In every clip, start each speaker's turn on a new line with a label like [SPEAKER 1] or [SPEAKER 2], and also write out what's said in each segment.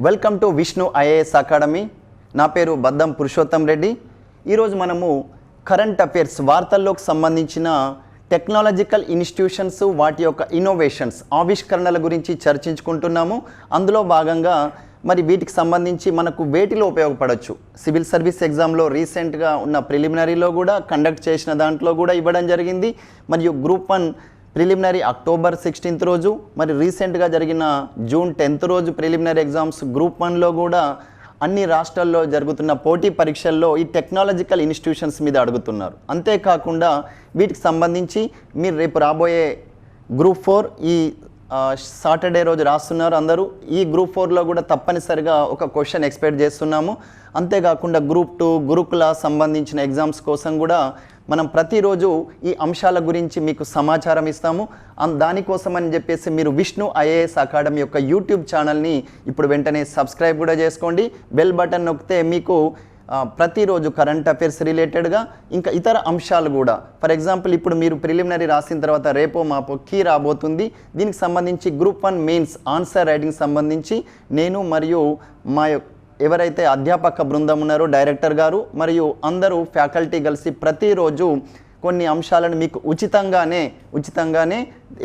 [SPEAKER 1] Welcome to Vishnu IAS academy. నా పేరు బద్దం పురుషోత్తం రెడ్డి. ఈరోజు మనము కరెంట్ అఫైర్స్ వార్తల్లోకి సంబంధించిన టెక్నాలజికల్ ఇన్స్టిట్యూషన్స్ వాటి యొక్క ఇన్నోవేషన్స్ ఆవిష్కరణల గురించి చర్చించుకుంటున్నాము. అందులో భాగంగా మరి వీటికి సంబంధించి మనకు వేటిలో ఉపయోగపడవచ్చు, సివిల్ సర్వీస్ ఎగ్జామ్లో రీసెంట్గా ఉన్న ప్రిలిమినరీలో కూడా కండక్ట్ చేసిన దాంట్లో కూడా ఇవ్వడం జరిగింది. మరియు గ్రూప్ 1 ప్రిలిమినరీ అక్టోబర్ 16th రోజు, మరి రీసెంట్గా జరిగిన జూన్ 10th రోజు ప్రిలిమినరీ ఎగ్జామ్స్ గ్రూప్ 1లో కూడా అన్ని రాష్ట్రాల్లో జరుగుతున్న పోటీ పరీక్షల్లో ఈ టెక్నాలజికల్ ఇన్స్టిట్యూషన్స్ మీద అడుగుతున్నారు. అంతేకాకుండా వీటికి సంబంధించి మీరు రేపు రాబోయే గ్రూప్ 4 ఈ సాటర్డే రోజు రాస్తున్నారు అందరూ. ఈ గ్రూప్ 4లో కూడా తప్పనిసరిగా ఒక క్వశ్చన్ ఎక్స్పెక్ట్ చేస్తున్నాము. అంతేకాకుండా గ్రూప్ 2 గురుకుల సంబంధించిన ఎగ్జామ్స్ కోసం కూడా మనం ప్రతిరోజు ఈ అంశాల గురించి మీకు సమాచారం ఇస్తాము. దానికోసం అని చెప్పేసి మీరు విష్ణు ఐఏఎస్ అకాడమీ యొక్క యూట్యూబ్ ఛానల్ని ఇప్పుడు వెంటనే సబ్స్క్రైబ్ కూడా చేసుకోండి. బెల్ బటన్ నొక్కితే మీకు ప్రతిరోజు కరెంట్ అఫైర్స్ రిలేటెడ్గా ఇంకా ఇతర అంశాలు కూడా, ఫర్ ఎగ్జాంపుల్ ఇప్పుడు మీరు ప్రిలిమినరీ రాసిన తర్వాత రేపో మాపో కీ రాబోతుంది. దీనికి సంబంధించి గ్రూప్ 1 మెయిన్స్ ఆన్సర్ రైటింగ్ సంబంధించి నేను మరియు మా ఎవరైతే అధ్యాపక బృందం ఉన్నారో డైరెక్టర్ గారు మరియు అందరూ ఫ్యాకల్టీ కలిసి ప్రతిరోజు కొన్ని అంశాలను మీకు ఉచితంగానే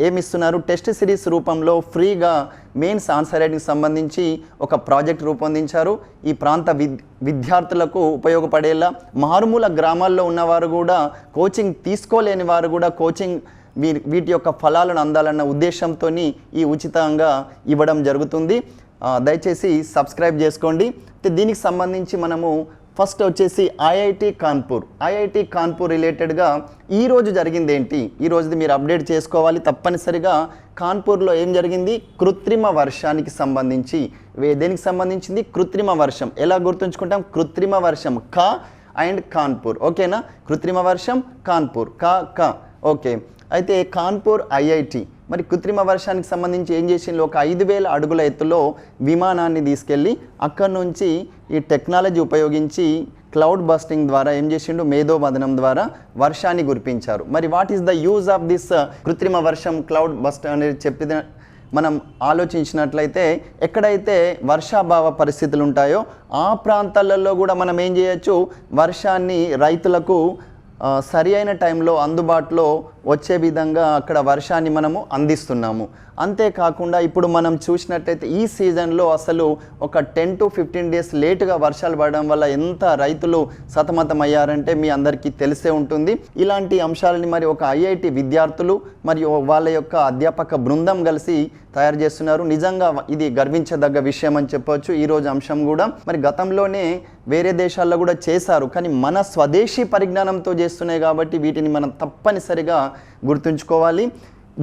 [SPEAKER 1] ఏమిస్తున్నారు, టెస్ట్ సిరీస్ రూపంలో ఫ్రీగా మెయిన్స్ ఆన్సర్ రైటింగ్ సంబంధించి ఒక ప్రాజెక్ట్ రూపొందించారు. ఈ ప్రాంత విద్యార్థులకు ఉపయోగపడేలా, మారుమూల గ్రామాల్లో ఉన్నవారు కూడా, కోచింగ్ తీసుకోలేని వారు కూడా కోచింగ్ వీటి యొక్క ఫలాలను అందాలన్న ఉద్దేశంతో ఈ ఉచితంగా ఇవ్వడం జరుగుతుంది. దయచేసి సబ్స్క్రైబ్ చేసుకోండి. దీనికి సంబంధించి మనము ఫస్ట్ వచ్చేసి ఐఐటి కాన్పూర్ రిలేటెడ్గా ఈరోజు జరిగింది ఏంటి, ఈరోజుది మీరు అప్డేట్ చేసుకోవాలి తప్పనిసరిగా. కాన్పూర్లో ఏం జరిగింది, కృత్రిమ వర్షానికి సంబంధించి, దేనికి సంబంధించింది, కృత్రిమ వర్షం. ఎలా గుర్తుంచుకుంటాం, కృత్రిమ వర్షం కా అండ్ కాన్పూర్, ఓకేనా. కృత్రిమ వర్షం కాన్పూర్ కా ఓకే. అయితే కాన్పూర్ ఐఐటి మరి కృత్రిమ వర్షానికి సంబంధించి ఏం చేసింది, ఒక 5,000 అడుగుల ఎత్తులో విమానాన్ని తీసుకెళ్ళి అక్కడి నుంచి ఈ టెక్నాలజీ ఉపయోగించి క్లౌడ్ బస్టింగ్ ద్వారా ఏం చేసిండు, మేధోమథనం ద్వారా వర్షాన్ని కురిపించారు. మరి what is the use of this కృత్రిమ వర్షం క్లౌడ్ బస్ట్ అనేది చెప్పిన మనం ఆలోచించినట్లయితే, ఎక్కడైతే వర్షాభావ పరిస్థితులు ఉంటాయో ఆ ప్రాంతాలలో కూడా మనం ఏం చేయొచ్చు, వర్షాన్ని రైతులకు సరి అయిన టైంలో అందుబాటులో వచ్చే విధంగా అక్కడ వర్షాన్ని మనము అందిస్తున్నాము. అంతేకాకుండా ఇప్పుడు మనం చూసినట్లయితే ఈ సీజన్లో అసలు ఒక 10 to 15 days లేటుగా వర్షాలు పడడం వల్ల ఎంత రైతులు సతమతమయ్యారంటే మీ అందరికీ తెలిసే ఉంటుంది. ఇలాంటి అంశాలని మరి ఒక ఐఐటి విద్యార్థులు మరియు వాళ్ళ యొక్క అధ్యాపక బృందం కలిసి తయారు చేస్తున్నారు. నిజంగా ఇది గర్వించదగ్గ విషయం అని చెప్పవచ్చు. ఈరోజు అంశం కూడా మరి గతంలోనే వేరే దేశాల్లో కూడా చేశారు, కానీ మన స్వదేశీ పరిజ్ఞానంతో చేస్తున్నాయి కాబట్టి వీటిని మనం తప్పనిసరిగా గుర్తుంచుకోవాలి.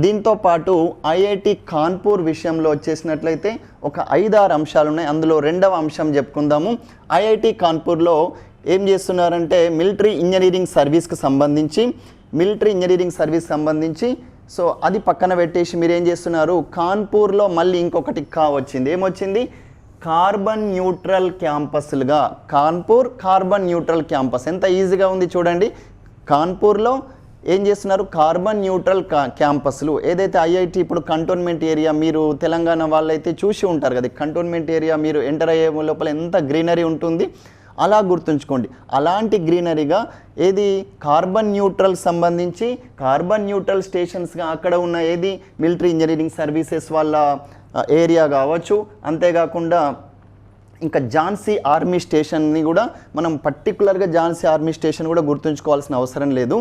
[SPEAKER 1] దీంతో పాటు ఐఐటి కాన్పూర్ విషయంలో వచ్చేసినట్లయితే ఒక 5-6 అంశాలు ఉన్నాయి. అందులో రెండవ అంశం చెప్పుకుందాము. ఐఐటి కాన్పూర్లో ఏం చేస్తున్నారంటే మిలిటరీ ఇంజనీరింగ్ సంబంధించి సో అది పక్కన పెట్టేసి మీరు ఏం చేస్తున్నారు, కాన్పూర్లో మళ్ళీ ఇంకొకటి వచ్చింది. ఏమొచ్చింది, కార్బన్ న్యూట్రల్ క్యాంపస్లుగా. కార్బన్ న్యూట్రల్ క్యాంపస్ ఎంత ఈజీగా ఉంది చూడండి. కాన్పూర్లో ఏం చేస్తున్నారు, కార్బన్ న్యూట్రల్ క్యాంపస్లు. ఏదైతే ఐఐటి ఇప్పుడు కంటోన్మెంట్ ఏరియా, మీరు తెలంగాణ వాళ్ళైతే చూసి ఉంటారు కదా, కంటోన్మెంట్ ఏరియా మీరు ఎంటర్ అయ్యే లోపల ఎంత గ్రీనరీ ఉంటుంది, అలా గుర్తుంచుకోండి. అలాంటి గ్రీనరీగా ఏది కార్బన్ న్యూట్రల్ సంబంధించి కార్బన్ న్యూట్రల్ స్టేషన్స్గా అక్కడ ఉన్న ఏది మిలిటరీ ఇంజనీరింగ్ సర్వీసెస్ వాళ్ళ ఏరియా కావచ్చు. అంతేకాకుండా ఇంకా ఝాన్సీ ఆర్మీ స్టేషన్ని కూడా మనం పర్టికులర్గా ఝాన్సీ ఆర్మీ స్టేషన్ కూడా గుర్తుంచుకోవాల్సిన అవసరం లేదు.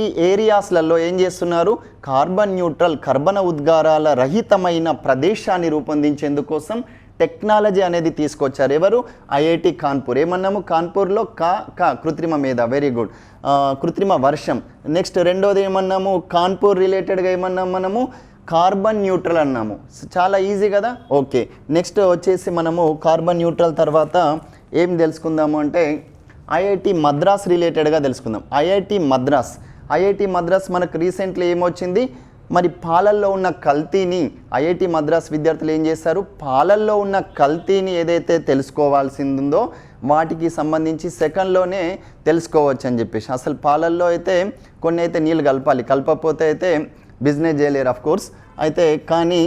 [SPEAKER 1] ఈ ఏరియాస్లలో ఏం చేస్తున్నారు, కార్బన్ న్యూట్రల్ కర్బన ఉద్గారాల రహితమైన ప్రదేశాన్ని రూపొందించేందుకోసం టెక్నాలజీ అనేది తీసుకొచ్చారు. ఎవరు, ఐఐటి కాన్పూర్. ఏమన్నాము, కాన్పూర్లో కృత్రిమ మేధ, వెరీ గుడ్, కృత్రిమ వర్షం. నెక్స్ట్ రెండోది ఏమన్నాము, కాన్పూర్ రిలేటెడ్గా ఏమన్నాము మనము, కార్బన్ న్యూట్రల్ అన్నాము. చాలా ఈజీ కదా, ఓకే. నెక్స్ట్ వచ్చేసి మనము కార్బన్ న్యూట్రల్ తర్వాత ఏం తెలుసుకుందాము అంటే ఐఐటి మద్రాస్ రిలేటెడ్గా తెలుసుకుందాం. ఐఐటి మద్రాస్ మనకు రీసెంట్లీ ఏమొచ్చింది, మరి పాలల్లో ఉన్న కల్తీని ఐఐటి మద్రాస్ విద్యార్థులు ఏం చేస్తారు, పాలల్లో ఉన్న కల్తీని ఏదైతే తెలుసుకోవాల్సిందో వాటికి సంబంధించి సెకండ్లోనే తెలుసుకోవచ్చు అని చెప్పేసి. అసలు పాలల్లో అయితే కొన్ని అయితే నీళ్ళు కలపకపోతే అయితే బిజినెస్ చేయలేరు ఆఫ్ కోర్స్. అయితే కానీ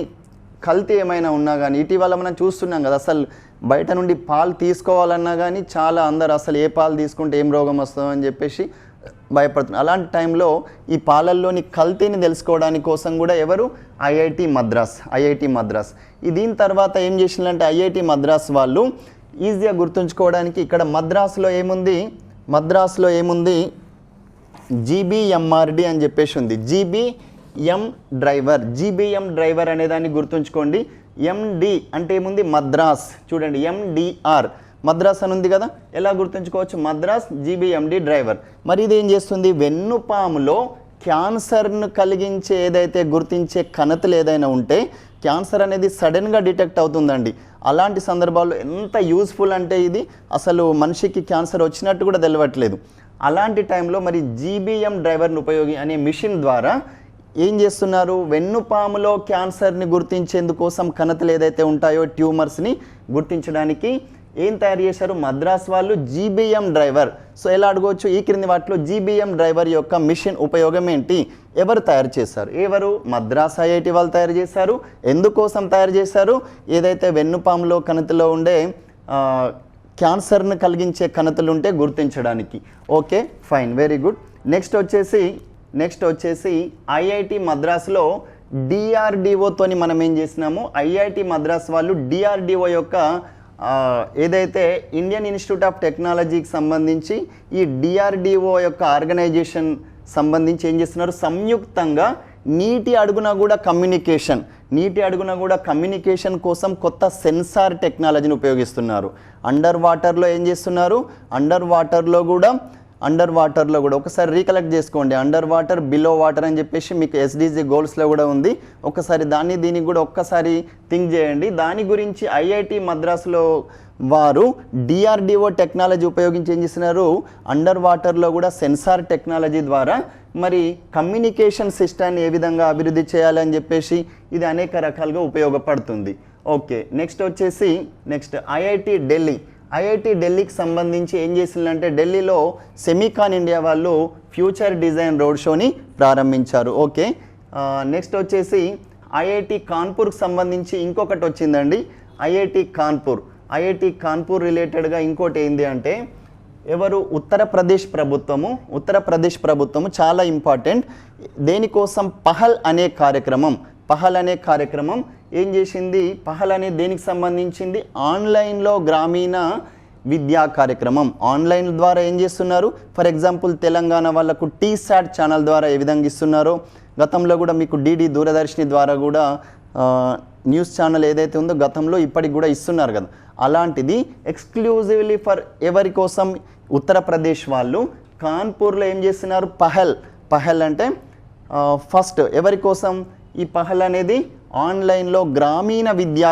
[SPEAKER 1] కల్తీ ఏమైనా ఉన్నా కానీ ఇటీవల మనం చూస్తున్నాం కదా, అసలు బయట నుండి పాలు తీసుకోవాలన్నా కానీ చాలా అందరు అసలు ఏ పాలు తీసుకుంటే ఏం రోగం వస్తుందో అని చెప్పేసి భయపడుతున్నారు. అలాంటి టైంలో ఈ పాలల్లోని కల్తీని తెలుసుకోవడానికి కోసం కూడా ఎవరు ఐఐటి మద్రాస్ దీని తర్వాత ఏం చేసిందంటే ఐఐటి మద్రాస్ వాళ్ళు ఈజీగా గుర్తుంచుకోవడానికి ఇక్కడ మద్రాసులో ఏముంది జీబీఎంఆర్డి అని చెప్పేసి ఉంది. జీబీఎం డ్రైవర్ అనే దాన్ని గుర్తుంచుకోండి. ఎండి అంటే ఏముంది మద్రాస్, చూడండి ఎండిఆర్ మద్రాస్ అని ఉంది కదా, ఎలా గుర్తుంచుకోవచ్చు మద్రాస్ జీబీఎండి డ్రైవర్. మరి ఇది ఏం చేస్తుంది, వెన్నుపాములో క్యాన్సర్ను కలిగించే ఏదైతే గుర్తించే కణతలు ఏదైనా ఉంటే క్యాన్సర్ అనేది సడన్గా డిటెక్ట్ అవుతుందండి. అలాంటి సందర్భాల్లో ఎంత యూస్ఫుల్ అంటే ఇది అసలు మనిషికి క్యాన్సర్ వచ్చినట్టు కూడా తెలియట్లేదు. అలాంటి టైంలో మరి జీబీఎం డ్రైవర్ను అనే మిషన్ ద్వారా ఏం చేస్తున్నారు, వెన్నుపాములో క్యాన్సర్ని గుర్తించేందుకోసం కణతలు ఏదైతే ఉంటాయో ట్యూమర్స్ని గుర్తించడానికి ఏం తయారు చేశారు మద్రాస్ వాళ్ళు జీబీఎం డ్రైవర్. సో ఎలా అడగవచ్చు, ఈ క్రింది వాటిలో జీబీఎం డ్రైవర్ యొక్క మిషన్ ఉపయోగం ఏంటి, ఎవరు తయారు చేశారు, మద్రాస్ ఐఐటి వాళ్ళు తయారు చేశారు. ఎందుకోసం తయారు చేశారు, ఏదైతే వెన్నుపాములో కణతలో ఉండే క్యాన్సర్ను కలిగించే కణతలు ఉంటే గుర్తించడానికి. Okay fine, very good. Next వచ్చేసి ఐఐటి మద్రాస్లో డిఆర్డిఓతోని మనం ఏం చేసినాము, ఐఐటి మద్రాస్ వాళ్ళు డిఆర్డిఓ యొక్క ఏదైతే ఇండియన్ ఇన్స్టిట్యూట్ ఆఫ్ టెక్నాలజీకి సంబంధించి ఈ డిఆర్డిఓ యొక్క ఆర్గనైజేషన్ సంబంధించి ఏం చేస్తున్నారు, సంయుక్తంగా నీటి అడుగున కూడా కమ్యూనికేషన్ కోసం కొత్త సెన్సార్ టెక్నాలజీని ఉపయోగిస్తున్నారు. అండర్ వాటర్లో ఏం చేస్తున్నారు, అండర్ వాటర్లో కూడా ఒకసారి రీకలెక్ట్ చేసుకోండి. అండర్ వాటర్ బిలో వాటర్ అని చెప్పేసి మీకు ఎస్డిజి గోల్స్లో కూడా ఉంది. ఒకసారి దీనికి కూడా ఒక్కసారి థింక్ చేయండి. దాని గురించి ఐఐటి మద్రాసులో వారు డిఆర్డిఓ టెక్నాలజీ ఉపయోగించి ఏం చేస్తున్నారు, అండర్ వాటర్లో కూడా సెన్సార్ టెక్నాలజీ ద్వారా మరి కమ్యూనికేషన్ సిస్టాన్ని ఏ విధంగా అభివృద్ధి చేయాలని చెప్పేసి ఇది అనేక రకాలుగా ఉపయోగపడుతుంది. ఓకే నెక్స్ట్ ఐఐటి ఢిల్లీకి సంబంధించి ఏం చేసిందంటే ఢిల్లీలో సెమీకాన్ ఇండియా వాళ్ళు ఫ్యూచర్ డిజైన్ రోడ్ షోని ప్రారంభించారు. ఓకే నెక్స్ట్ వచ్చేసి ఐఐటి కాన్పూర్కి సంబంధించి ఇంకొకటి వచ్చిందండి, ఐఐటి కాన్పూర్ రిలేటెడ్గా ఇంకోటి ఏంటి అంటే ఎవరు ఉత్తరప్రదేశ్ ప్రభుత్వము చాలా ఇంపార్టెంట్. దేనికోసం పహల్ అనే కార్యక్రమం ఏం చేసింది, పహల్ అనే దేనికి సంబంధించింది, ఆన్లైన్లో గ్రామీణ విద్యా కార్యక్రమం. ఆన్లైన్ ద్వారా ఏం చేస్తున్నారు, ఫర్ ఎగ్జాంపుల్ తెలంగాణ వాళ్ళకు టీసాట్ ఛానల్ ద్వారా ఏ విధంగా ఇస్తున్నారో గతంలో కూడా మీకు డిడి దూరదర్శిని ద్వారా కూడా న్యూస్ ఛానల్ ఏదైతే ఉందో గతంలో ఇప్పటికి కూడా ఇస్తున్నారు కదా, అలాంటిది ఎక్స్క్లూజివ్లీ ఫర్ ఎవరి కోసం, ఉత్తరప్రదేశ్ వాళ్ళు కాన్పూర్లో ఏం చేస్తున్నారు, పహల్ అంటే ఫస్ట్ ఎవరి కోసం, ఈ పహల్ అనేది ఆన్లైన్లో గ్రామీణ విద్యా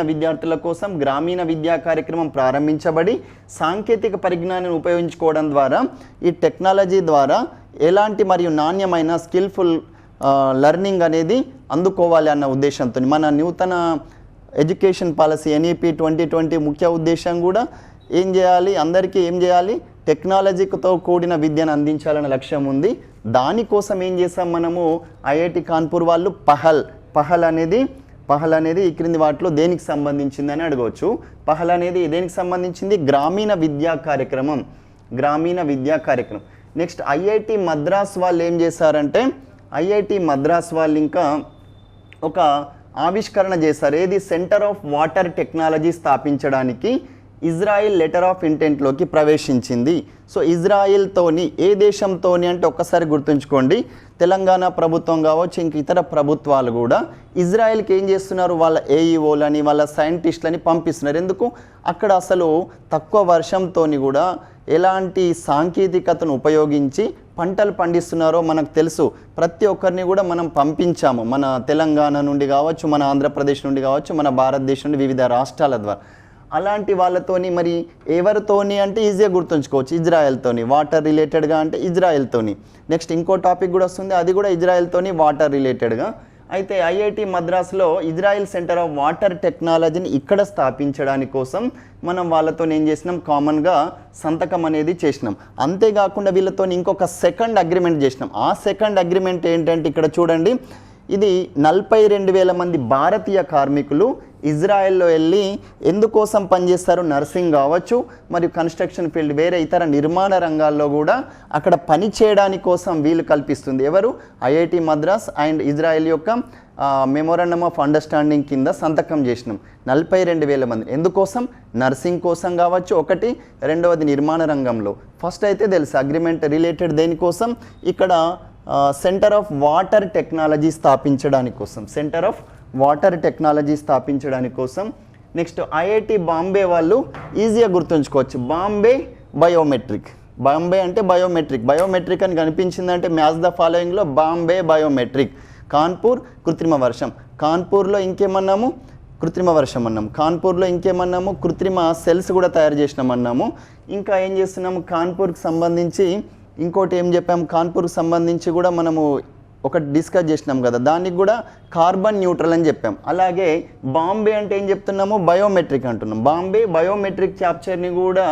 [SPEAKER 1] విద్యార్థుల కోసం గ్రామీణ విద్యా కార్యక్రమం ప్రారంభించబడి సాంకేతిక పరిజ్ఞానాన్ని ఉపయోగించుకోవడం ద్వారా ఈ టెక్నాలజీ ద్వారా ఎలాంటి మరియు నాణ్యమైన స్కిల్ఫుల్ లెర్నింగ్ అనేది అందుకోవాలి అన్న ఉద్దేశంతో మన నూతన ఎడ్యుకేషన్ పాలసీ ఎన్ఈపి 2020 ముఖ్య ఉద్దేశం కూడా అందరికీ ఏం చేయాలి, టెక్నాలజీతో కూడిన విద్యను అందించాలనే లక్ష్యం ఉంది. దానికోసం ఏం చేసాం మనము, ఐఐటి కాన్పూర్ వాళ్ళు పహల్ అనేది ఈ క్రింది వాటిలో దేనికి సంబంధించిందని అడగవచ్చు. పహల్ అనేది దేనికి సంబంధించింది, గ్రామీణ విద్యా కార్యక్రమం. నెక్స్ట్ ఐఐటి మద్రాస్ వాళ్ళు ఏం చేశారంటే, ఐఐటి మద్రాస్ వాళ్ళు ఇంకా ఒక ఆవిష్కరణ చేశారు. ఏది, సెంటర్ ఆఫ్ వాటర్ టెక్నాలజీ స్థాపించడానికి ఇజ్రాయిల్ లెటర్ ఆఫ్ ఇంటెంట్లోకి ప్రవేశించింది. సో ఇజ్రాయిల్తోని ఏ దేశంతోని అంటే ఒక్కసారి గుర్తుంచుకోండి, తెలంగాణ ప్రభుత్వం కావచ్చు ఇంక ఇతర ప్రభుత్వాలు కూడా ఇజ్రాయిల్కి ఏం చేస్తున్నారు, వాళ్ళ ఏఈఓలని వాళ్ళ సైంటిస్టులని పంపిస్తున్నారు. ఎందుకు, అక్కడ అసలు తక్కువ వర్షంతోని కూడా ఎలాంటి సాంకేతికతను ఉపయోగించి పంటలు పండిస్తున్నారో మనకు తెలుసు. ప్రతి ఒక్కరిని కూడా మనం పంపించాము, మన తెలంగాణ నుండి కావచ్చు, మన ఆంధ్రప్రదేశ్ నుండి కావచ్చు, మన భారతదేశం నుండి వివిధ రాష్ట్రాల ద్వారా. అలాంటి వాళ్ళతోని మరి ఎవరితోని అంటే ఈజీగా గుర్తుంచుకోవచ్చు, ఇజ్రాయెల్తోని, వాటర్ రిలేటెడ్గా అంటే ఇజ్రాయెల్తోని. నెక్స్ట్ ఇంకో టాపిక్ కూడా వస్తుంది, అది కూడా ఇజ్రాయెల్తోని వాటర్ రిలేటెడ్గా. అయితే ఐఐటి మద్రాస్లో ఇజ్రాయెల్ సెంటర్ ఆఫ్ వాటర్ టెక్నాలజీని ఇక్కడ స్థాపించడానికి కోసం మనం వాళ్ళతో ఏం చేసినాం, కామన్గా సంతకం అనేది చేసినాం. అంతేకాకుండా వీళ్ళతో ఇంకొక సెకండ్ అగ్రిమెంట్ చేసినాం. ఆ సెకండ్ అగ్రిమెంట్ ఏంటంటే ఇక్కడ చూడండి, ఇది 42,000 మంది భారతీయ కార్మికులు ఇజ్రాయెల్లో వెళ్ళి ఎందుకోసం పనిచేస్తారు, నర్సింగ్ కావచ్చు మరియు కన్స్ట్రక్షన్ ఫీల్డ్ వేరే ఇతర నిర్మాణ రంగాల్లో కూడా అక్కడ పని చేయడానికి కోసం వీలు కల్పిస్తుంది ఎవరు, ఐఐటి మద్రాస్ అండ్ ఇజ్రాయెల్ యొక్క మెమోరాండమ్ ఆఫ్ అండర్స్టాండింగ్ కింద సంతకం చేసినాం. 42,000 మంది ఎందుకోసం, నర్సింగ్ కోసం కావచ్చు ఒకటి, రెండవది నిర్మాణ రంగంలో. ఫస్ట్ అయితే తెలుసు అగ్రిమెంట్ రిలేటెడ్ దేనికోసం, ఇక్కడ సెంటర్ ఆఫ్ వాటర్ టెక్నాలజీ స్థాపించడానికి కోసం, సెంటర్ ఆఫ్ వాటర్ టెక్నాలజీ స్థాపించడానికి కోసం. నెక్స్ట్ ఐఐటి బాంబే వాళ్ళు ఈజీగా గుర్తుంచుకోవచ్చు, బాంబే బయోమెట్రిక్. బాంబే అంటే బయోమెట్రిక్, బయోమెట్రిక్ అని కనిపించిందంటే మ్యాచ్ ద ఫాలోయింగ్లో బాంబే బయోమెట్రిక్. కాన్పూర్ కృత్రిమ వర్షం, కాన్పూర్లో ఇంకేమన్నాము, కృత్రిమ వర్షం అన్నాము. కాన్పూర్లో ఇంకేమన్నాము, కృత్రిమ సెల్స్ కూడా తయారు చేసినామన్నాము. ఇంకా ఏం చేస్తున్నాము, కాన్పూర్కి సంబంధించి ఇంకోటి ఏం చెప్పాము, కాన్పూర్కి సంబంధించి కూడా మనము ఒకటి డిస్కస్ చేసినాం కదా, దానికి కూడా కార్బన్ న్యూట్రల్ అని చెప్పాం. అలాగే బాంబే అంటే ఏం చెప్తున్నాము, బయోమెట్రిక్ అంటున్నాం. బాంబే బయోమెట్రిక్ క్యాప్చర్ని కూడా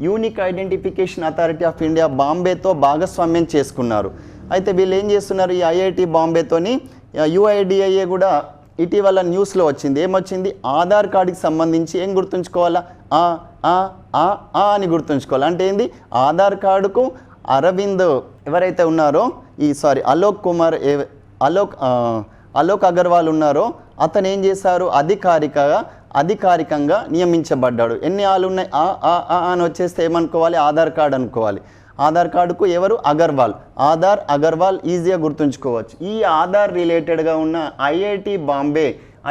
[SPEAKER 1] unique identification authority of India బాంబేతో భాగస్వామ్యం చేసుకున్నారు. అయితే వీళ్ళు ఏం చేస్తున్నారు, ఈ ఐఐటి బాంబేతోని యుఐడిఐఏ కూడా ఇటీవల న్యూస్లో వచ్చింది. ఏమొచ్చింది, ఆధార్ కార్డుకి సంబంధించి ఏం గుర్తుంచుకోవాలా, అని గుర్తుంచుకోవాలి. అంటే ఏంది, ఆధార్ కార్డుకు అరవింద్ ఎవరైతే ఉన్నారో అలోక్ అగర్వాల్ ఉన్నారో అతను ఏం చేశారు, అధికారికంగా నియమించబడ్డాడు. ఎన్ని ఆలు ఉన్నాయి, అని వచ్చేస్తే ఏమనుకోవాలి, ఆధార్ కార్డు అనుకోవాలి. ఆధార్ కార్డుకు ఎవరు, అగర్వాల్ ఈజీగా గుర్తుంచుకోవచ్చు. ఈ ఆధార్ రిలేటెడ్గా ఉన్న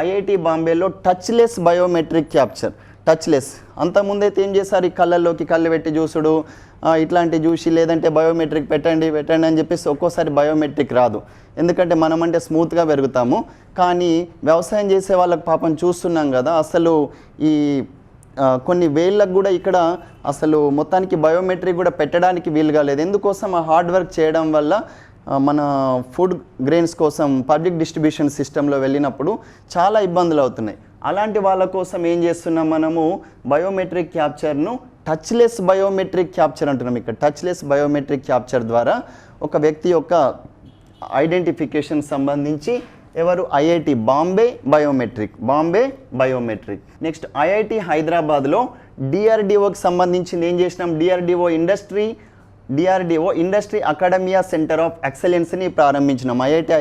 [SPEAKER 1] ఐఐటి బాంబేలో టచ్లెస్ బయోమెట్రిక్ క్యాప్చర్, టచ్లెస్. అంతకుముందైతే ఏం చేశారు, ఈ కళ్ళల్లోకి కళ్ళు పెట్టి చూసుడు ఇట్లాంటి చూసి, లేదంటే బయోమెట్రిక్ పెట్టండి అని చెప్పేసి ఒక్కోసారి బయోమెట్రిక్ రాదు. ఎందుకంటే మనమంటే స్మూత్గా పెరుగుతాము, కానీ వ్యవసాయం చేసే వాళ్ళకి పాపం చూస్తున్నాం కదా, అసలు ఈ కొన్ని వేళ్ళకు కూడా ఇక్కడ అసలు మొత్తానికి బయోమెట్రిక్ కూడా పెట్టడానికి వీలుగా లేదు. ఎందుకోసం, ఆ హార్డ్ వర్క్ చేయడం వల్ల మన ఫుడ్ గ్రెయిన్స్ కోసం పబ్లిక్ డిస్ట్రిబ్యూషన్ సిస్టంలో వెళ్ళినప్పుడు చాలా ఇబ్బందులు అవుతున్నాయి. అలాంటి వాళ్ళ కోసం ఏం చేస్తున్నాం, మనము బయోమెట్రిక్ క్యాప్చర్ను టచ్లెస్ బయోమెట్రిక్ క్యాప్చర్ అంటున్నాం. ఇక్కడ టచ్లెస్ బయోమెట్రిక్ క్యాప్చర్ ద్వారా ఒక వ్యక్తి యొక్క ఐడెంటిఫికేషన్ సంబంధించి ఎవరు, IIT Bombay biometric. Next IIT హైదరాబాద్లో డిఆర్డిఓకి సంబంధించింది ఏం చేసినాం, DRDO industry academia centre of ఎక్సలెన్స్ని ప్రారంభించినాం. ఐఐటి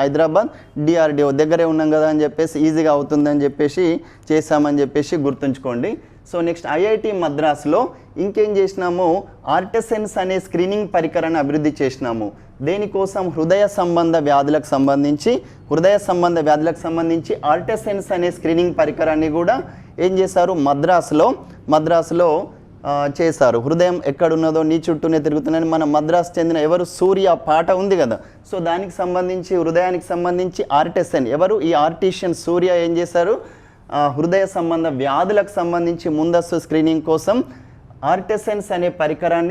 [SPEAKER 1] హైదరాబాద్ డిఆర్డిఓ దగ్గరే ఉన్నాం కదా అని చెప్పేసి ఈజీగా అవుతుందని చెప్పేసి చేశామని చెప్పేసి గుర్తుంచుకోండి. సో నెక్స్ట్ ఐఐటి మద్రాస్లో ఇంకేం చేసినాము, ఆర్టెసెన్స్ అనే స్క్రీనింగ్ పరికరాన్ని అభివృద్ధి చేసినాము. దేనికోసం, హృదయ సంబంధ వ్యాధులకు సంబంధించి ఆర్టెసెన్స్ అనే స్క్రీనింగ్ పరికరాన్ని కూడా ఏం చేశారు, మద్రాసులో చేశారు. హృదయం ఎక్కడున్నదో నీ చుట్టూనే తిరుగుతున్నాయని మన మద్రాసు చెందిన ఎవరు, సూర్య పాట ఉంది కదా, సో దానికి సంబంధించి హృదయానికి సంబంధించి ఆర్టెసెన్ ఎవరు, ఈ ఆర్టిషియన్ సూర్య ఏం చేశారు, హృదయ సంబంధ వ్యాధులకు సంబంధించి ముందస్తు స్క్రీనింగ్ కోసం ఆర్టెసెన్స్ అనే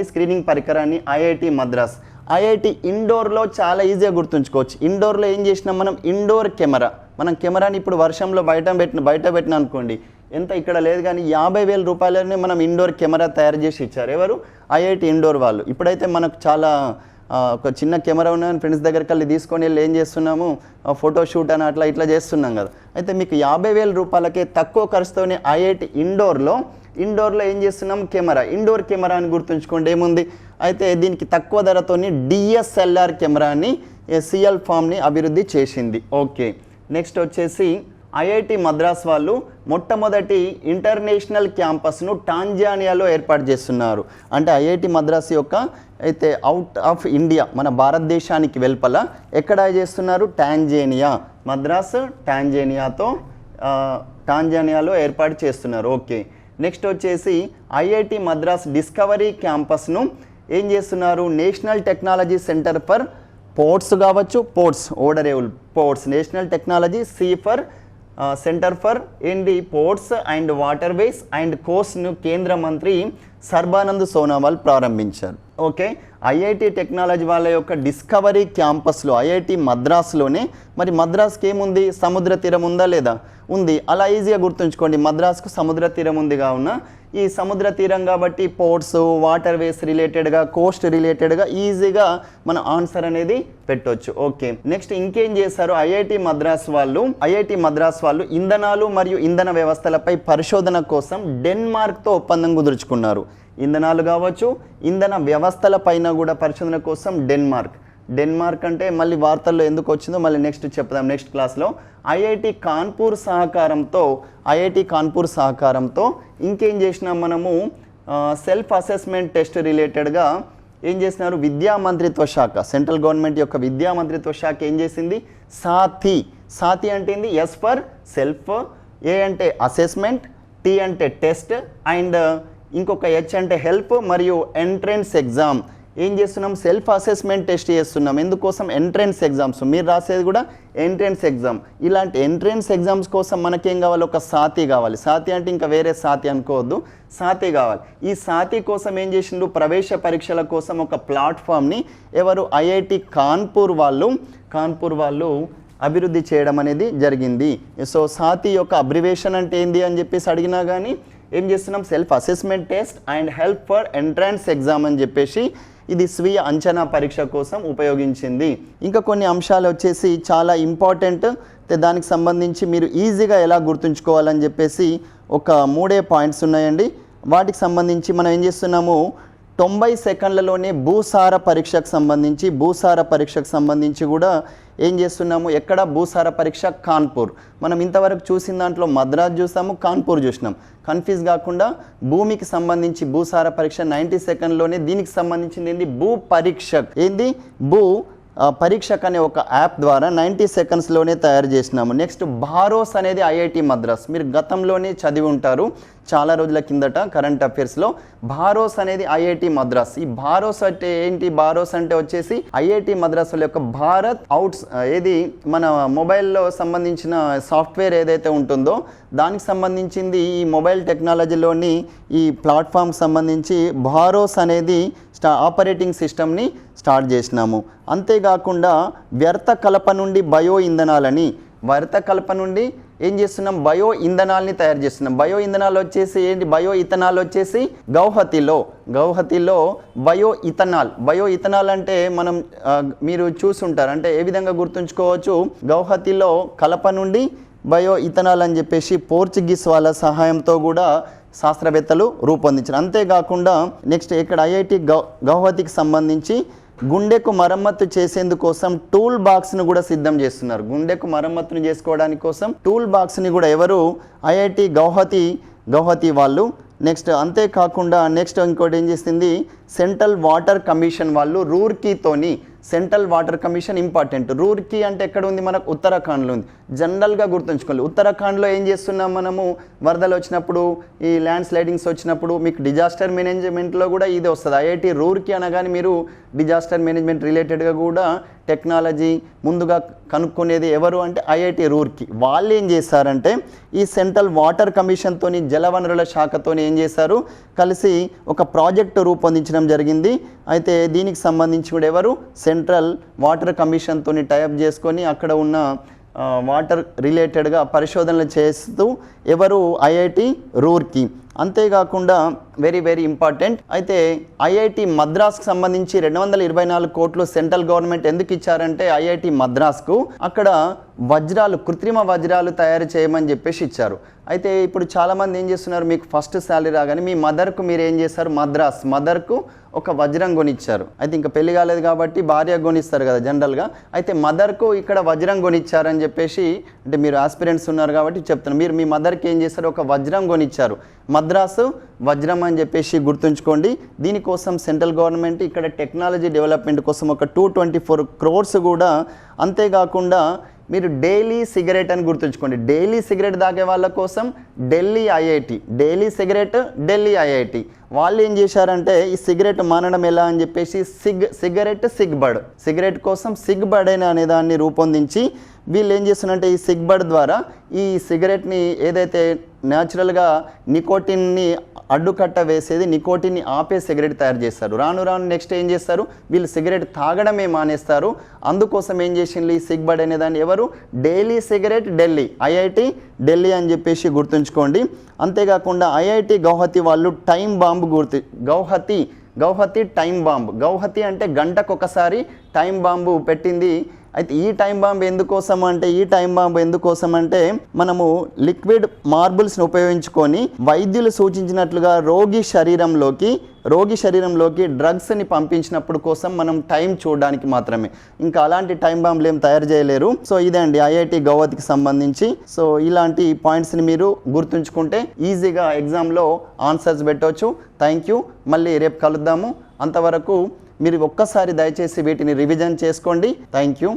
[SPEAKER 1] స్క్రీనింగ్ పరికరాన్ని ఐఐటి మద్రాస్. ఐఐటి ఇండోర్లో చాలా ఈజీగా గుర్తుంచుకోవచ్చు. ఇండోర్లో ఏం చేసినాం మనం, ఇండోర్ కెమెరా. మనం కెమెరాని ఇప్పుడు వర్షంలో బయట పెట్టిన అనుకోండి, ఎంత ఇక్కడ లేదు కానీ 50,000 రూపాయలనే మనం ఇండోర్ కెమెరా తయారు చేసి ఇచ్చారు. ఎవరు, ఐఐటి ఇండోర్ వాళ్ళు. ఇప్పుడైతే మనకు చాలా ఒక చిన్న కెమెరా ఉన్నాయని ఫ్రెండ్స్ దగ్గరికి వెళ్ళి తీసుకొని వెళ్ళి ఏం చేస్తున్నాము, ఫోటోషూట్ అని ఇట్లా చేస్తున్నాం కదా. అయితే మీకు 50,000 రూపాయలకే తక్కువ ఖర్చుతోనే ఐఐటి ఇండోర్లో ఏం చేస్తున్నాం, ఇండోర్ కెమెరా అని గుర్తుంచుకోండి. ఏముంది, అయితే దీనికి తక్కువ ధరతోని డిఎస్ఎల్ఆర్ కెమెరాని సిఎల్ ఫామ్ని అభివృద్ధి చేసింది. ఓకే, నెక్స్ట్ వచ్చేసి ఐఐటి మద్రాస్ వాళ్ళు మొట్టమొదటి ఇంటర్నేషనల్ క్యాంపస్ను టాంజానియాలో ఏర్పాటు చేస్తున్నారు. అంటే ఐఐటి మద్రాస్ యొక్క అయితే అవుట్ ఆఫ్ ఇండియా, మన భారతదేశానికి వెలుపల ఎక్కడ చేస్తున్నారు, మద్రాస్ టాంజానియాలో ఏర్పాటు చేస్తున్నారు. ఓకే, నెక్స్ట్ వచ్చేసి ఐఐటి మద్రాస్ డిస్కవరీ క్యాంపస్ను ఏం చేస్తున్నారు, national technology centre for ports కావచ్చు, national technology for centre for ports and waterways and కోస్ట్ను కేంద్ర మంత్రి సర్బానంద్ సోనోవాల్ ప్రారంభించారు. ఓకే, ఐఐటి టెక్నాలజీ వాళ్ళ యొక్క డిస్కవరీ క్యాంపస్లో ఐఐటి మద్రాస్లోనే, మరి మద్రాస్కి ఏముంది, సముద్ర తీరం ఉందా లేదా, ఉంది. అలా ఈజీగా గుర్తుంచుకోండి, మద్రాసుకు సముద్ర తీరం ఉంది కావున ఈ సముద్ర తీరం కాబట్టి పోర్ట్స్, వాటర్ వేస్ రిలేటెడ్గా, కోస్ట్ రిలేటెడ్గా ఈజీగా మన ఆన్సర్ అనేది పెట్టవచ్చు. ఓకే, నెక్స్ట్ ఇంకేం చేశారు ఐఐటి మద్రాస్ వాళ్ళు ఇంధనాలు మరియు ఇంధన వ్యవస్థలపై పరిశోధన కోసం డెన్మార్క్తో ఒప్పందం కుదుర్చుకున్నారు. ఇంధనాలు కావచ్చు, ఇంధన వ్యవస్థల పైన కూడా పరిశోధన కోసం డెన్మార్క్ అంటే మళ్ళీ వార్తల్లో ఎందుకు వచ్చిందో మళ్ళీ నెక్స్ట్ చెప్దాం నెక్స్ట్ క్లాస్లో. ఐఐటి కాన్పూర్ సహకారంతో ఇంకేం చేసినాం మనము, సెల్ఫ్ అసెస్మెంట్ టెస్ట్ రిలేటెడ్గా ఏం చేసినారు, విద్యా మంత్రిత్వ శాఖ, సెంట్రల్ గవర్నమెంట్ యొక్క విద్యా మంత్రిత్వ శాఖ ఏం చేసింది, సాతి అంటే ఏంది, ఎస్ ఫర్ సెల్ఫ్, ఏ అంటే అసెస్మెంట్, టీ అంటే టెస్ట్, అండ్ ఇంకొక హెచ్ అంటే హెల్ప్, మరియు ఎంట్రన్స్ ఎగ్జామ్. ఏం చేస్తున్నాం, సెల్ఫ్ అసెస్మెంట్ టెస్ట్ చేస్తున్నాం. ఎందుకోసం, ఎంట్రన్స్ ఎగ్జామ్స్, మీరు రాసేది కూడా ఎంట్రన్స్ ఎగ్జామ్. ఇలాంటి ఎంట్రన్స్ ఎగ్జామ్స్ కోసం మనకేం కావాలి, ఒక సాతి కావాలి. సాతి అంటే ఇంకా వేరే సాతి అనుకోవద్దు, సాతి కావాలి. ఈ సాతి కోసం ఏం చేసిండు, ప్రవేశ పరీక్షల కోసం ఒక ప్లాట్ఫామ్ని ఎవరు, ఐఐటి కాన్పూర్ వాళ్ళు అభివృద్ధి చేయడం అనేది జరిగింది. సో సాతి యొక్క అబ్రివేషన్ అంటే ఏంది అని చెప్పేసి అడిగినా కానీ ఏం చేస్తున్నాం, self assessment test and help for entrance exam అని చెప్పేసి ఇది స్వీయ అంచనా పరీక్ష కోసం ఉపయోగించింది. ఇంకా కొన్ని అంశాలు వచ్చేసి చాలా ఇంపార్టెంట్, దానికి సంబంధించి మీరు ఈజీగా ఎలా గుర్తుంచుకోవాలని చెప్పేసి ఒక 3 పాయింట్స్ ఉన్నాయండి. వాటికి సంబంధించి మనం ఏం చేస్తున్నాము, 90 సెకండ్లలోనే భూసార పరీక్షకు సంబంధించి కూడా ఏం చేస్తున్నాము, ఎక్కడ భూసార పరీక్ష కాన్పూర్. మనం ఇంతవరకు చూసిన దాంట్లో మద్రాస్ చూసాము, కాన్పూర్ చూసినాం. కన్ఫ్యూజ్ కాకుండా భూమికి సంబంధించి భూసార పరీక్ష 90 సెకండ్లోనే, దీనికి సంబంధించింది ఏంది, భూ పరీక్షక్ అనే ఒక యాప్ ద్వారా 90 సెకండ్స్లోనే తయారు చేసినాము. నెక్స్ట్ భారోస్ అనేది ఐఐటి మద్రాస్, మీరు గతంలోనే చదివి ఉంటారు చాలా రోజుల కిందట కరెంట్ అఫైర్స్లో. భారోస్ అనేది ఐఐటి మద్రాస్. ఈ భారోస్ అంటే ఏంటి, భారోస్ అంటే వచ్చేసి ఐఐటి మద్రాస్ యొక్క భారత్ ఏది మన మొబైల్లో సంబంధించిన సాఫ్ట్వేర్ ఏదైతే ఉంటుందో దానికి సంబంధించింది. ఈ మొబైల్ టెక్నాలజీలోని ఈ ప్లాట్ఫామ్కి సంబంధించి భారోస్ అనేది ఆపరేటింగ్ సిస్టమ్ని స్టార్ట్ చేసినాము. అంతేకాకుండా వ్యర్థ కలప నుండి ఏం చేస్తున్నాం, బయో ఇంధనాల్ని తయారు చేస్తున్నాం. బయో ఇంధనాలు వచ్చేసి ఏంటి, బయో ఇథనాల్ వచ్చేసి గౌహతిలో బయో ఇథనాల్ అంటే మనం మీరు చూసుంటారు, అంటే ఏ విధంగా గుర్తుంచుకోవచ్చు, గౌహతిలో కలప నుండి బయో ఇథనాల్ అని చెప్పేసి పోర్చుగీస్ వాళ్ళ సహాయంతో కూడా శాస్త్రవేత్తలు రూపొందించారు. అంతేకాకుండా నెక్స్ట్ ఇక్కడ ఐఐటి గౌహతికి సంబంధించి గుండెకు మరమ్మతు చేసేందుకోసం టూల్ బాక్స్ను కూడా సిద్ధం చేస్తున్నారు. గుండెకు మరమ్మతును చేసుకోవడానికి కోసం టూల్ బాక్స్ని కూడా ఎవరు, ఐఐటి గౌహతి వాళ్ళు. నెక్స్ట్ అంతేకాకుండా నెక్స్ట్ ఇంకోటి ఏం చేసింది, సెంట్రల్ వాటర్ కమిషన్ వాళ్ళు రూర్కీతోని, central water commission important. Roorkee అంటే ఎక్కడ ఉంది, మనకు ఉత్తరాఖండ్లో ఉంది. జనరల్గా గుర్తుంచుకోవాలి, ఉత్తరాఖండ్లో ఏం చేస్తున్నాం మనము, వరదలు వచ్చినప్పుడు, ఈ ల్యాండ్ స్లైడింగ్స్ వచ్చినప్పుడు మీకు డిజాస్టర్ మేనేజ్మెంట్లో కూడా ఇది వస్తుంది. ఐఐటి రూర్కీ అనగానే మీరు డిజాస్టర్ మేనేజ్మెంట్ రిలేటెడ్గా కూడా టెక్నాలజీ ముందుగా కనుక్కునేది ఎవరు అంటే ఐఐటి రూర్కీ. వాళ్ళు ఏం చేశారంటే ఈ సెంట్రల్ వాటర్ కమిషన్తోని, జలవనరుల శాఖతోని ఏం చేశారు, కలిసి ఒక ప్రాజెక్టు రూపొందించడం జరిగింది. అయితే దీనికి సంబంధించి కూడా ఎవరు, సెంట్రల్ వాటర్ కమిషన్తోని టైప్ చేసుకొని అక్కడ ఉన్న వాటర్ రిలేటెడ్గా పరిశోధనలు చేస్తూ ఎవరు, ఐఐటి రూర్కీ. అంతేకాకుండా వెరీ ఇంపార్టెంట్, అయితే ఐఐటి మద్రాస్కి సంబంధించి 224 కోట్లు సెంట్రల్ గవర్నమెంట్ ఎందుకు ఇచ్చారంటే ఐఐటి మద్రాస్కు అక్కడ కృత్రిమ వజ్రాలు తయారు చేయమని చెప్పేసి ఇచ్చారు. అయితే ఇప్పుడు చాలామంది ఏం చేస్తున్నారు, మీకు ఫస్ట్ శాలరీ రాగానే మీ మదర్కు మీరు ఏం చేస్తారు, మదర్కు ఒక వజ్రం కొనిచ్చారు. అయితే ఇంకా పెళ్లి కాలేదు కాబట్టి భార్య కొనిస్తారు కదా జనరల్గా. అయితే మదర్కు ఇక్కడ వజ్రం కొనిచ్చారని చెప్పేసి, అంటే మీరు ఆస్పిరెంట్స్ ఉన్నారు కాబట్టి చెప్తున్నారు, మీరు మీ మదర్కి ఏం చేస్తారు, ఒక వజ్రం కొనిచ్చారు. మద్రాసు వజ్రం అని చెప్పేసి గుర్తుంచుకోండి. దీనికోసం సెంట్రల్ గవర్నమెంట్ ఇక్కడ టెక్నాలజీ డెవలప్మెంట్ కోసం ఒక 224 crores కూడా. అంతేకాకుండా మీరు డైలీ సిగరెట్ అని గుర్తుంచుకోండి, డైలీ సిగరెట్ తాగే వాళ్ళ కోసం ఢిల్లీ ఐఐటి వాళ్ళు ఏం చేశారంటే ఈ సిగరెట్ మానడం ఎలా అని చెప్పేసి సిగరెట్ కోసం సిగ్బర్డ్ అనే దాన్ని రూపొందించి వీళ్ళు ఏం చేస్తున్నారంటే ఈ సిగ్బర్డ్ ద్వారా ఈ సిగరెట్ని ఏదైతే న్యాచురల్గా నికోటిన్ని అడ్డుకట్ట వేసేది, నికోటిన్ని ఆపే సిగరెట్ తయారు చేస్తారు. రాను రాను నెక్స్ట్ ఏం చేస్తారు, వీళ్ళు సిగరెట్ తాగడమే మానేస్తారు. అందుకోసం ఏం చేసింది ఈ సిగ్బర్డ్ అనే దాన్ని ఎవరు, ఢిల్లీ సిగరెట్ ఢిల్లీ, ఐఐటి ఢిల్లీ అని చెప్పేసి గుర్తుంచుకోండి. అంతేకాకుండా ఐఐటి గౌహతి వాళ్ళు time bomb Guwahati time bomb, Guwahati అంటే గంటకొకసారి టైం బాంబు పెట్టింది. అయితే ఈ టైం బాంబ్ ఎందుకోసం అంటే మనము లిక్విడ్ మార్బుల్స్ని ఉపయోగించుకొని వైద్యులు సూచించినట్లుగా రోగి శరీరంలోకి డ్రగ్స్ని పంపించినప్పుడు కోసం మనం టైం చూడడానికి మాత్రమే. ఇంకా అలాంటి టైం బాంబులు ఏం తయారు చేయలేరు. సో ఇదే అండి ఐఐటి గౌహతికి సంబంధించి. సో ఇలాంటి పాయింట్స్ని మీరు గుర్తుంచుకుంటే ఈజీగా ఎగ్జామ్లో ఆన్సర్స్ పెట్టవచ్చు. Thank you. మళ్ళీ రేపు కలుద్దాము. అంతవరకు మీరు ఒక్కసారి దయచేసి వీటిని రివిజన్ చేసుకోండి. Thank you.